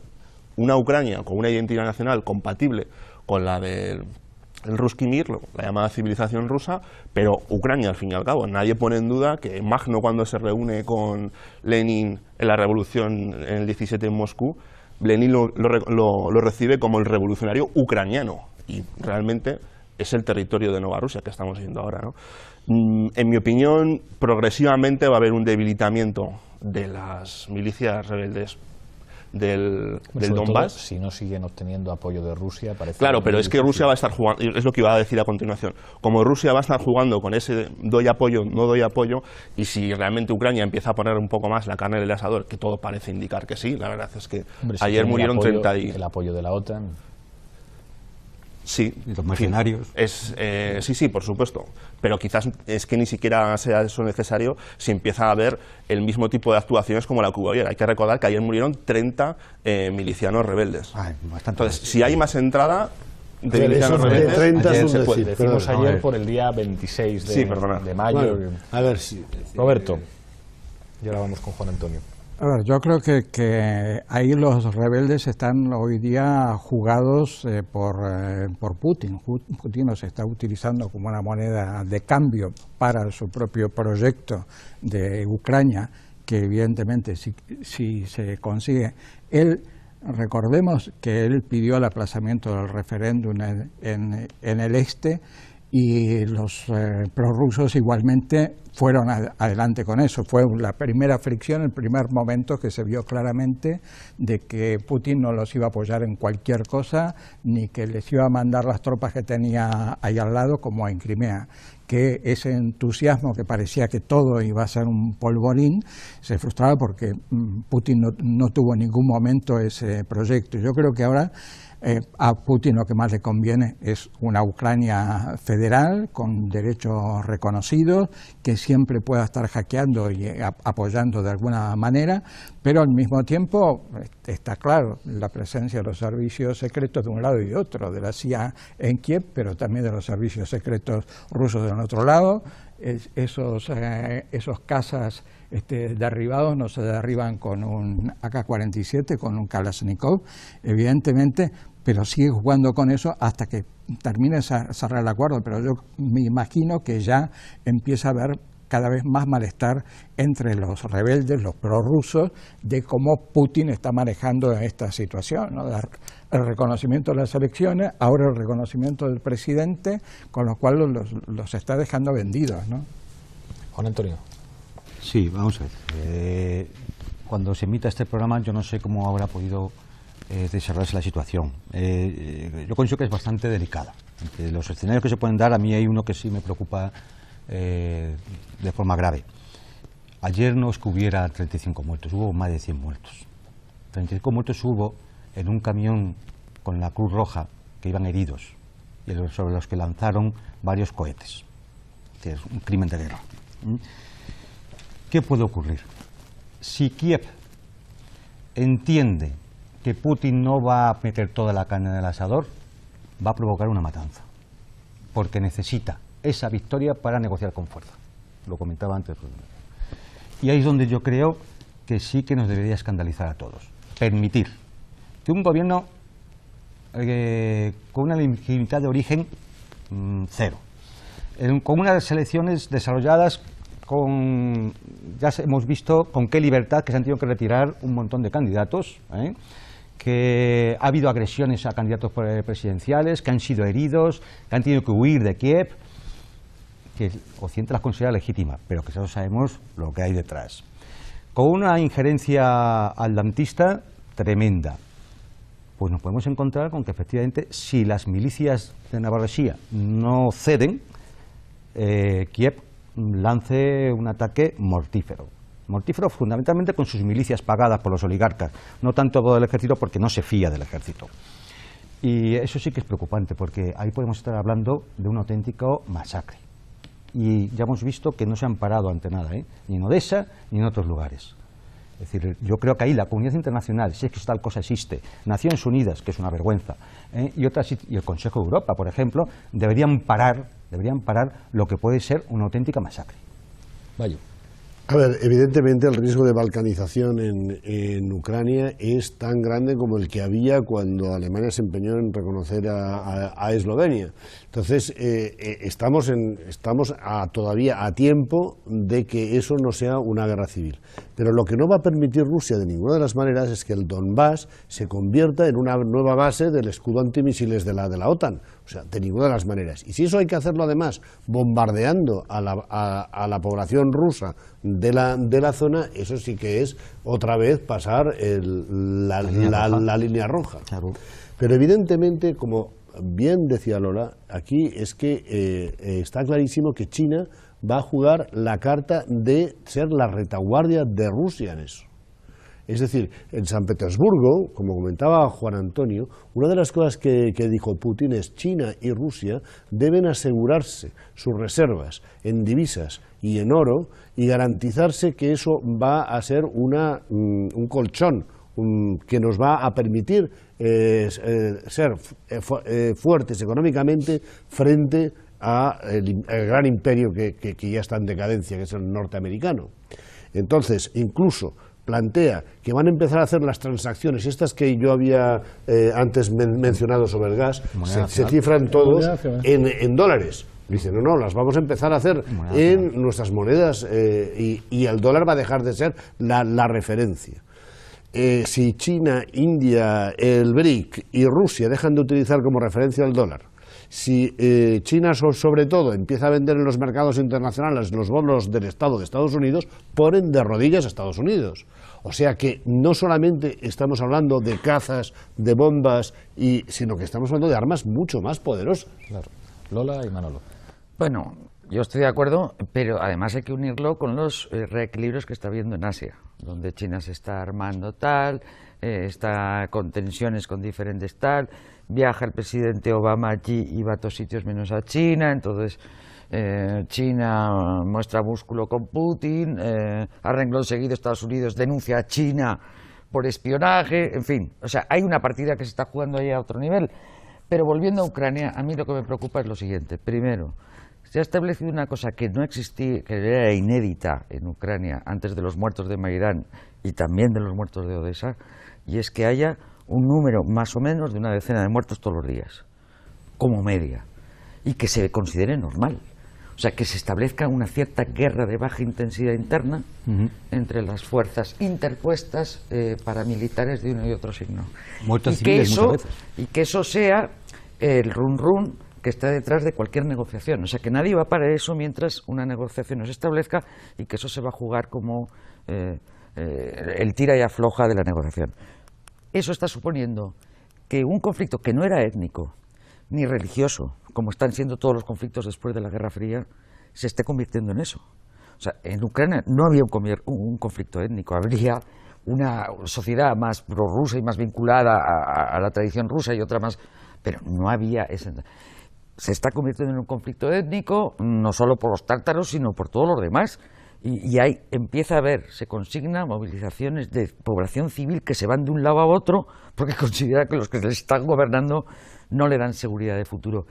Una Ucrania con una identidad nacional compatible con la del Ruski Mir, la llamada civilización rusa, pero Ucrania, al fin y al cabo. Nadie pone en duda que Magno, cuando se reúne con Lenin en la revolución en el 17 en Moscú, Lenin lo recibe como el revolucionario ucraniano, y realmente es el territorio de Nueva Rusia que estamos viendo ahora, ¿no? En mi opinión, progresivamente va a haber un debilitamiento de las milicias rebeldes del Donbass. Si no siguen obteniendo apoyo de Rusia, parece. Claro, pero es que Rusia va a estar jugando, es lo que iba a decir a continuación. Como Rusia va a estar jugando con ese doy apoyo, no doy apoyo, y si realmente Ucrania empieza a poner un poco más la carne en el asador, que todo parece indicar que sí, la verdad es que ayer murieron 30 y... El apoyo de la OTAN. Sí, los mercenarios. Sí, por supuesto. Pero quizás es que ni siquiera sea eso necesario si empieza a haber el mismo tipo de actuaciones como la que hubo ayer. Hay que recordar que ayer murieron 30 milicianos rebeldes. Entonces, si hay más entrada de milicianos rebeldes, 30 ayer se puede. Decimos ayer por el día 26 de mayo. Bueno, a ver si... Roberto, y ahora vamos con Juan Antonio. A ver, yo creo que ahí los rebeldes están hoy día jugados por Putin. Putin los está utilizando como una moneda de cambio para su propio proyecto de Ucrania, que evidentemente si se consigue. Recordemos que él pidió el aplazamiento del referéndum en el este, y los prorrusos igualmente fueron adelante con eso. Fue la primera fricción, el primer momento que se vio claramente de que Putin no los iba a apoyar en cualquier cosa, ni que les iba a mandar las tropas que tenía ahí al lado, como en Crimea. Que ese entusiasmo que parecía que todo iba a ser un polvorín, se frustraba porque Putin no tuvo en ningún momento ese proyecto. Yo creo que ahora a Putin lo que más le conviene es una Ucrania federal con derechos reconocidos, que siempre pueda estar hackeando y apoyando de alguna manera, pero al mismo tiempo está claro la presencia de los servicios secretos de un lado y de otro, de la CIA en Kiev, pero también de los servicios secretos rusos del otro lado. Esos cazas derribados no se derriban con un AK-47, con un Kalashnikov, evidentemente, pero sigue jugando con eso hasta que termine de cerrar el acuerdo. Pero yo me imagino que ya empieza a haber cada vez más malestar entre los rebeldes, los prorrusos, de cómo Putin está manejando esta situación, ¿no? El reconocimiento de las elecciones, ahora el reconocimiento del presidente, con lo cual los está dejando vendidos, ¿no? Juan Antonio. Sí, vamos a ver. Cuando se emita este programa, yo no sé cómo habrá podido desarrollarse la situación. Yo considero que es bastante delicada. Entre los escenarios que se pueden dar, a mí hay uno que sí me preocupa de forma grave. Ayer no es que hubiera 35 muertos, hubo más de 100 muertos. 35 muertos hubo en un camión con la Cruz Roja que iban heridos y sobre los que lanzaron varios cohetes. Es un crimen de guerra. ¿Qué puede ocurrir? Si Kiev entiende que Putin no va a meter toda la carne en el asador, va a provocar una matanza, porque necesita esa victoria para negociar con fuerza. Lo comentaba antes. Y ahí es donde yo creo que sí que nos debería escandalizar a todos. Permitir que un gobierno con una legitimidad de origen cero, con unas elecciones desarrolladas ya hemos visto con qué libertad, que se han tenido que retirar un montón de candidatos, que ha habido agresiones a candidatos presidenciales, que han sido heridos, que han tenido que huir de Kiev, que Occidente las considera legítimas, pero que todos sabemos lo que hay detrás. Con una injerencia atlantista tremenda, pues nos podemos encontrar con que efectivamente, si las milicias de Novorossiya no ceden, Kiev lance un ataque mortífero. Mortífero fundamentalmente con sus milicias pagadas por los oligarcas, no tanto por el ejército, porque no se fía del ejército. Y eso sí que es preocupante, porque ahí podemos estar hablando de un auténtico masacre. Y ya hemos visto que no se han parado ante nada, ni en Odessa ni en otros lugares. Es decir, yo creo que ahí la comunidad internacional, si es que tal cosa existe, Naciones Unidas, que es una vergüenza, y el Consejo de Europa, por ejemplo, deberían parar lo que puede ser una auténtica masacre. Vaya. A ver, evidentemente el riesgo de balcanización en Ucrania es tan grande como el que había cuando Alemania se empeñó en reconocer a Eslovenia. Entonces, estamos todavía a tiempo de que eso no sea una guerra civil. Pero lo que no va a permitir Rusia de ninguna de las maneras es que el Donbass se convierta en una nueva base del escudo antimisiles de la OTAN. O sea, de ninguna de las maneras. Y si eso hay que hacerlo además bombardeando a la población rusa de la zona, eso sí que es otra vez pasar la línea roja. Claro. Pero evidentemente, como bien decía Lola, aquí es que está clarísimo que China va a jugar la carta de ser la retaguardia de Rusia en eso. Es decir, en San Petersburgo, como comentaba Juan Antonio, una de las cosas que dijo Putin es China y Rusia deben asegurarse sus reservas en divisas y en oro y garantizarse que eso va a ser un colchón que nos va a permitir ser fuertes económicamente frente al gran imperio que ya está en decadencia, que es el norteamericano. Entonces, incluso plantea que van a empezar a hacer las transacciones, estas que yo había antes mencionado sobre el gas, se cifran todos en dólares. Dice, no, las vamos a empezar a hacer en nuestras monedas y el dólar va a dejar de ser la referencia. Si China, India, el BRIC y Rusia dejan de utilizar como referencia el dólar, si China sobre todo empieza a vender en los mercados internacionales los bonos del Estado de Estados Unidos, ponen de rodillas a Estados Unidos. O sea que no solamente estamos hablando de cazas, de bombas, sino que estamos hablando de armas mucho más poderosas. Claro. Lola y Manolo. Bueno, yo estoy de acuerdo, pero además hay que unirlo con los reequilibrios que está habiendo en Asia, donde China se está armando tal, está con tensiones con diferentes tal, viaja el presidente Obama allí y va a todos sitios menos a China, entonces China muestra músculo con Putin, a renglón seguido Estados Unidos denuncia a China por espionaje, en fin, o sea, hay una partida que se está jugando ahí a otro nivel. Pero volviendo a Ucrania, a mí lo que me preocupa es lo siguiente. Primero, se ha establecido una cosa que no existía, que era inédita en Ucrania antes de los muertos de Maidán y también de los muertos de Odessa, y es que haya un número más o menos de una decena de muertos todos los días, como media, y que se considere normal. O sea, que se establezca una cierta guerra de baja intensidad interna entre las fuerzas interpuestas paramilitares de uno y otro signo. Muertos civiles muchas veces. Y que eso sea el run-run que está detrás de cualquier negociación. O sea, que nadie va para eso mientras una negociación no se establezca y que eso se va a jugar como el tira y afloja de la negociación. Eso está suponiendo que un conflicto que no era étnico ni religioso, como están siendo todos los conflictos después de la Guerra Fría, se esté convirtiendo en eso. O sea, en Ucrania no había un conflicto étnico, habría una sociedad más prorrusa y más vinculada a la tradición rusa y otra más, pero no había ese. Se está convirtiendo en un conflicto étnico, no solo por los tártaros, sino por todos los demás. Y ahí empieza a haber, se consigna movilizaciones de población civil que se van de un lado a otro porque considera que los que les están gobernando no le dan seguridad de futuro.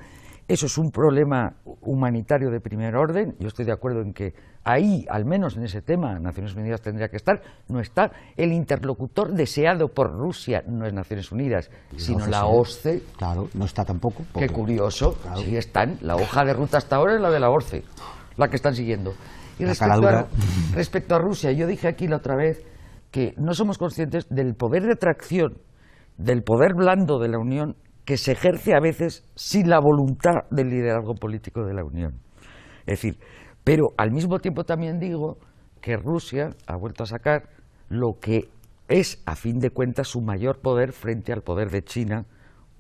Eso es un problema humanitario de primer orden. Yo estoy de acuerdo en que ahí, al menos en ese tema, Naciones Unidas tendría que estar. No está. El interlocutor deseado por Rusia no es Naciones Unidas, sino la OSCE. Claro, no está tampoco. Qué curioso. Claro. Sí están. La hoja de ruta hasta ahora es la de la OSCE, la que están siguiendo. Y respecto a Rusia, yo dije aquí la otra vez que no somos conscientes del poder de tracción, del poder blando de la Unión, que se ejerce a veces sin la voluntad del liderazgo político de la Unión. Es decir, pero al mismo tiempo también digo que Rusia ha vuelto a sacar lo que es, a fin de cuentas, su mayor poder frente al poder de China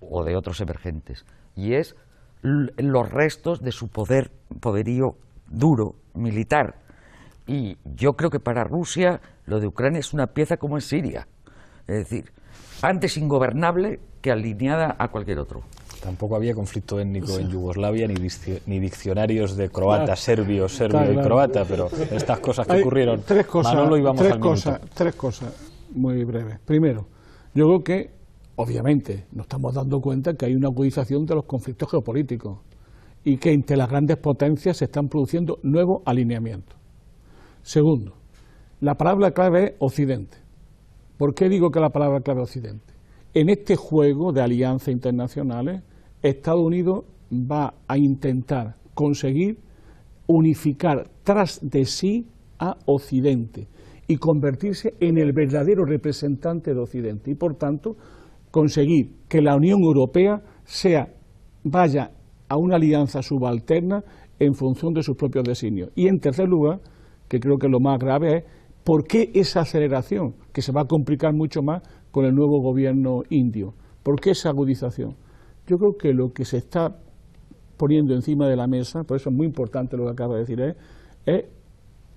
o de otros emergentes, y es los restos de su poderío duro, militar. Y yo creo que para Rusia lo de Ucrania es una pieza como en Siria, es decir, antes ingobernable que alineada a cualquier otro. Tampoco había conflicto étnico en Yugoslavia, ni diccionarios de croata, serbio y croata, pero estas cosas que ocurrieron, Manolo, y vamos al minuto. Tres cosas muy breves. Primero, yo creo que, obviamente, nos estamos dando cuenta que hay una agudización de los conflictos geopolíticos y que entre las grandes potencias se están produciendo nuevos alineamientos. Segundo, la palabra clave es Occidente. ¿Por qué digo que la palabra clave es Occidente? En este juego de alianzas internacionales, Estados Unidos va a intentar conseguir unificar tras de sí a Occidente y convertirse en el verdadero representante de Occidente y, por tanto, conseguir que la Unión Europea vaya a una alianza subalterna en función de sus propios designios. Y, en tercer lugar, que creo que lo más grave es ¿por qué esa aceleración, que se va a complicar mucho más con el nuevo gobierno indio? ¿Por qué esa agudización? Yo creo que lo que se está poniendo encima de la mesa, por eso es muy importante lo que acaba de decir, es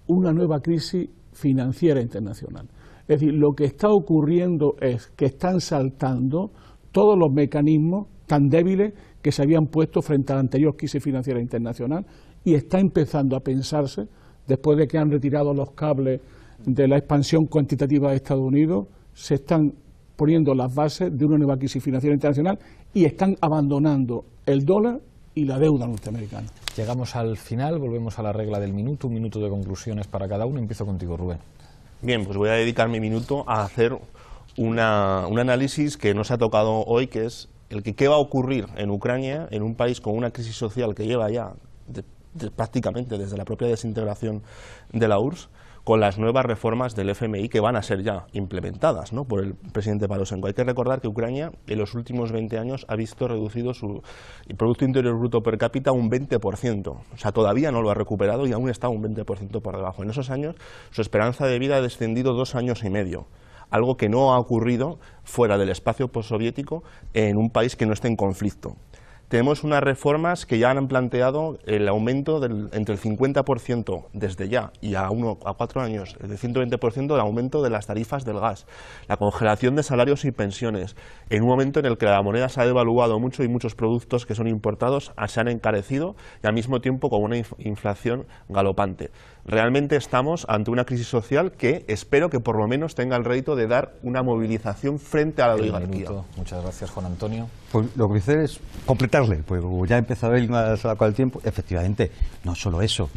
una nueva crisis financiera internacional. Es decir, lo que está ocurriendo es que están saltando todos los mecanismos tan débiles que se habían puesto frente a la anterior crisis financiera internacional y está empezando a pensarse, después de que han retirado los cables de la expansión cuantitativa de Estados Unidos, se están poniendo las bases de una nueva crisis financiera internacional y están abandonando el dólar y la deuda norteamericana. Llegamos al final, volvemos a la regla del minuto, un minuto de conclusiones para cada uno. Empiezo contigo, Rubén. Bien, pues voy a dedicar mi minuto a hacer un análisis que nos ha tocado hoy, que es el que qué va a ocurrir en Ucrania, en un país con una crisis social que lleva ya prácticamente desde la propia desintegración de la URSS, con las nuevas reformas del FMI que van a ser ya implementadas, ¿no?, por el presidente Poroshenko. Hay que recordar que Ucrania en los últimos 20 años ha visto reducido su Producto Interior Bruto per cápita un 20%. O sea, todavía no lo ha recuperado y aún está un 20% por debajo. En esos años su esperanza de vida ha descendido 2 años y medio. Algo que no ha ocurrido fuera del espacio postsoviético en un país que no esté en conflicto. Tenemos unas reformas que ya han planteado el aumento entre el 50% desde ya y a 4 años, el 120% del aumento de las tarifas del gas, la congelación de salarios y pensiones, en un momento en el que la moneda se ha devaluado mucho y muchos productos que son importados se han encarecido y al mismo tiempo con una inflación galopante. Realmente estamos ante una crisis social que espero que por lo menos tenga el rédito de dar una movilización frente a la oligarquía. Muchas gracias, Juan Antonio. Pues lo que voy a hacer es completarle, pues ya ha empezado él a sacar el tiempo. Efectivamente, no solo eso,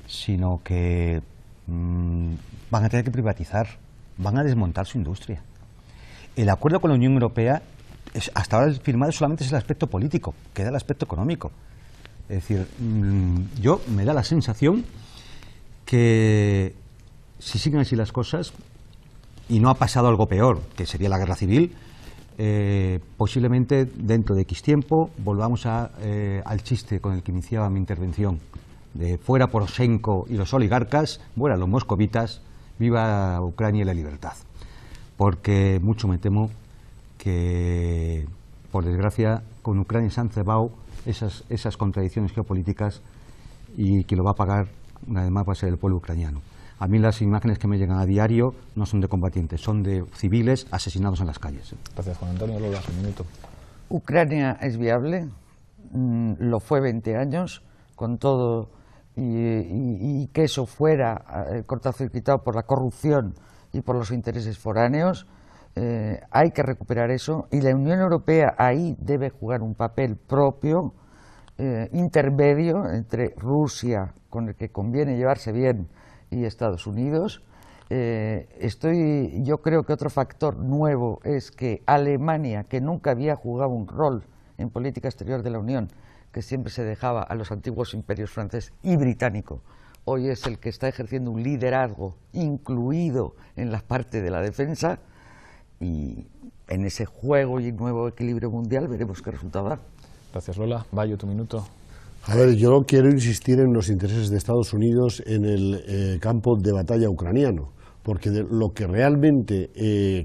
sino que van a tener que privatizar, van a desmontar su industria. El acuerdo con la Unión Europea, hasta ahora firmado solamente es el aspecto político, queda el aspecto económico. Es decir, yo me da la sensación que si siguen así las cosas y no ha pasado algo peor, que sería la guerra civil, posiblemente dentro de X tiempo volvamos al chiste con el que iniciaba mi intervención, de fuera Poroshenko y los oligarcas, fuera los moscovitas, viva Ucrania y la libertad. Porque mucho me temo que, por desgracia, con Ucrania se han cebado esas contradicciones geopolíticas y quien lo va a pagar una vez más va a ser el pueblo ucraniano. A mí las imágenes que me llegan a diario no son de combatientes, son de civiles asesinados en las calles. Gracias, Juan Antonio. Lola, un minuto. Ucrania es viable, lo fue 20 años, con todo, y que eso fuera cortocircuitado por la corrupción y por los intereses foráneos. Hay que recuperar eso, y la Unión Europea ahí debe jugar un papel propio, intermedio entre Rusia, con el que conviene llevarse bien, y Estados Unidos. Yo creo que otro factor nuevo es que Alemania, que nunca había jugado un rol en política exterior de la Unión, que siempre se dejaba a los antiguos imperios francés y británico, hoy es el que está ejerciendo un liderazgo incluido en la parte de la defensa, y en ese juego y nuevo equilibrio mundial veremos qué resultado da. Gracias, Lola. Bayo, tu minuto. A ver, yo quiero insistir en los intereses de Estados Unidos en el campo de batalla ucraniano, porque lo que realmente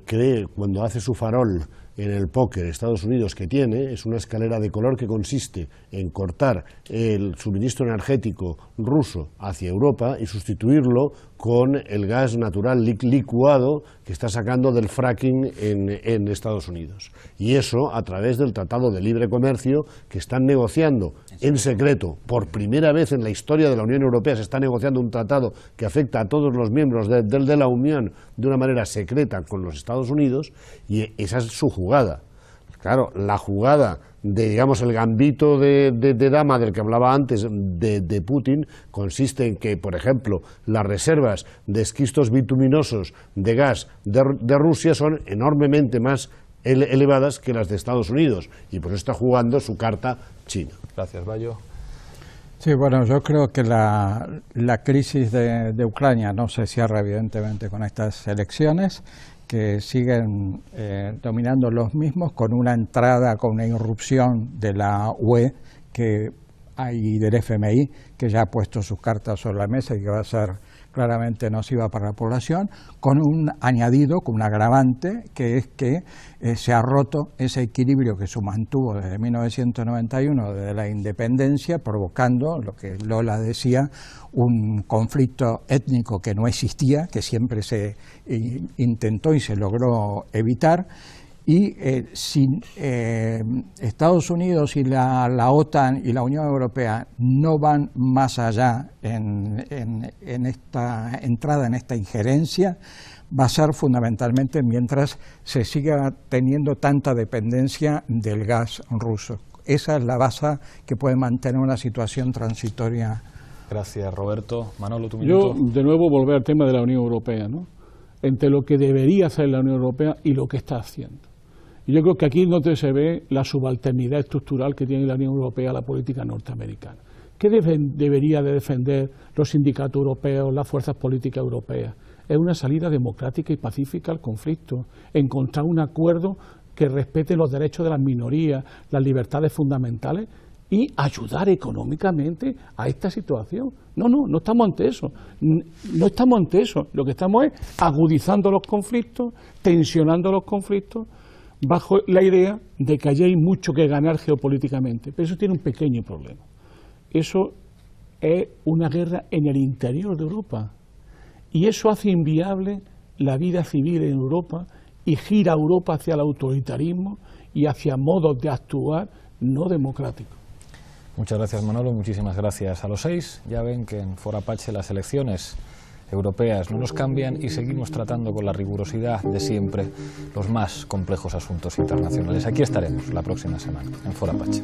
cree cuando hace su farol en el póker Estados Unidos que tiene es una escalera de color que consiste en cortar el suministro energético ruso hacia Europa y sustituirlo con el gas natural licuado que está sacando del fracking en Estados Unidos. Y eso a través del Tratado de Libre Comercio que están negociando en secreto. Por primera vez en la historia de la Unión Europea se está negociando un tratado que afecta a todos los miembros de la Unión de una manera secreta con los Estados Unidos, y esa es su jugada. Claro, la jugada de, digamos, el gambito de dama del que hablaba antes de Putin consiste en que, por ejemplo, las reservas de esquistos bituminosos de gas de Rusia son enormemente más elevadas que las de Estados Unidos, y por eso está jugando su carta China. Gracias, Bayo. Sí, bueno, yo creo que la crisis de Ucrania no se cierra evidentemente con estas elecciones, que siguen dominando los mismos, con una entrada, con una irrupción de la UE y del FMI, que ya ha puesto sus cartas sobre la mesa y que va a ser claramente nociva para la población, con un añadido, con un agravante, que es que se ha roto ese equilibrio que se mantuvo desde 1991, desde la independencia, provocando, lo que Lola decía, un conflicto étnico que no existía, que siempre se intentó y se logró evitar. Y si Estados Unidos y la OTAN y la Unión Europea no van más allá en esta entrada, en esta injerencia, va a ser fundamentalmente mientras se siga teniendo tanta dependencia del gas ruso. Esa es la base que puede mantener una situación transitoria. Gracias, Roberto. Manolo, tu minuto. Yo, de nuevo, volver al tema de la Unión Europea, ¿no? Entre lo que debería hacer la Unión Europea y lo que está haciendo. Y yo creo que aquí es donde se ve la subalternidad estructural que tiene la Unión Europea a la política norteamericana. ¿Qué debería de defender los sindicatos europeos, las fuerzas políticas europeas? Es una salida democrática y pacífica al conflicto, encontrar un acuerdo que respete los derechos de las minorías, las libertades fundamentales y ayudar económicamente a esta situación. No estamos ante eso. No estamos ante eso. Lo que estamos es agudizando los conflictos, tensionando los conflictos, bajo la idea de que allí hay mucho que ganar geopolíticamente. Pero eso tiene un pequeño problema. Eso es una guerra en el interior de Europa. Y eso hace inviable la vida civil en Europa y gira a Europa hacia el autoritarismo y hacia modos de actuar no democráticos. Muchas gracias, Manolo. Muchísimas gracias a los 6. Ya ven que en Foro Apache las elecciones europeas no nos cambian y seguimos tratando con la rigurosidad de siempre los más complejos asuntos internacionales. Aquí estaremos la próxima semana en Foro Apache.